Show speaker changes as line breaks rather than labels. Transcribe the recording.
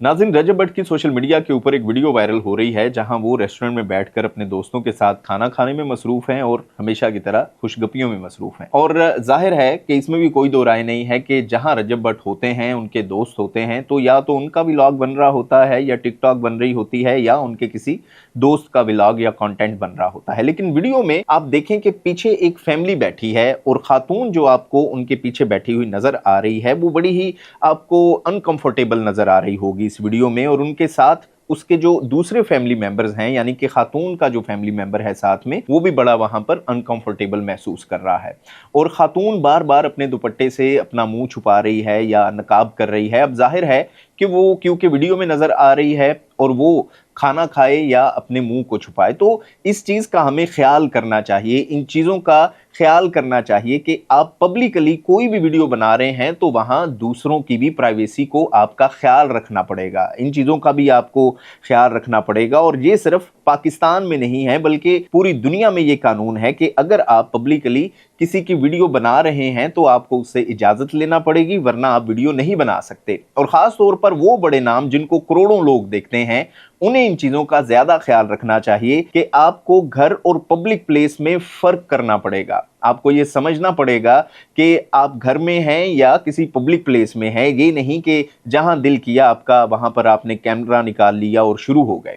नाज़रीन, रजब भट्ट की social media के ऊपर एक वीडियो वायरल हो रही है जहां वो रेस्टोरेंट में बैठकर अपने दोस्तों के साथ खाना खाने में मसरूफ हैं और हमेशा की तरह खुशगपियों में मसरूफ हैं। और जाहिर है कि इसमें भी कोई दो राय नहीं है कि जहां रजब भट्ट होते हैं, उनके दोस्त होते हैं, तो या तो उनका व्लॉग बन रहा होता है या टिकटॉक बन रही होती है या उनके किसी दोस्त का व्लॉग या कंटेंट बन रहा होता है। लेकिन वीडियो में आप देखें कि पीछे एक फैमिली बैठी है और खातून जो आपको उनके पीछे बैठी हुई नजर आ रही है वो बड़ी ही आपको अनकंफर्टेबल नजर आ रही होगी इस वीडियो में। और उनके साथ उसके जो दूसरे फैमिली मेंबर्स हैं, यानी कि खातून का जो फैमिली मेंबर है साथ में, वो भी बड़ा वहां पर अनकंफर्टेबल महसूस कर रहा है। और खातून बार बार अपने दुपट्टे से अपना मुंह छुपा रही है या नकाब कर रही है। अब जाहिर है कि वो क्योंकि वीडियो में नजर आ रही है और वो खाना खाए या अपने मुंह को छुपाए, तो इस चीज का हमें ख्याल करना चाहिए, इन चीजों का ख्याल करना चाहिए कि आप पब्लिकली कोई भी वीडियो बना रहे हैं तो वहां दूसरों की भी प्राइवेसी को आपका ख्याल रखना पड़ेगा, इन चीजों का भी आपको ख्याल रखना पड़ेगा। और ये सिर्फ पाकिस्तान में नहीं है बल्कि पूरी दुनिया में ये कानून है कि अगर आप पब्लिकली किसी की वीडियो बना रहे हैं तो आपको उससे इजाजत लेना पड़ेगी, वरना आप वीडियो नहीं बना सकते। और खास तौर पर वो बड़े नाम जिनको करोड़ों लोग देखते हैं, उन्हें इन चीजों का ज्यादा ख्याल रखना चाहिए कि आपको घर और पब्लिक प्लेस में फर्क करना पड़ेगा। आपको ये समझना पड़ेगा कि आप घर में हैं या किसी पब्लिक प्लेस में हैं। ये नहीं कि जहां दिल किया आपका वहां पर आपने कैमरा निकाल लिया और शुरू हो गए।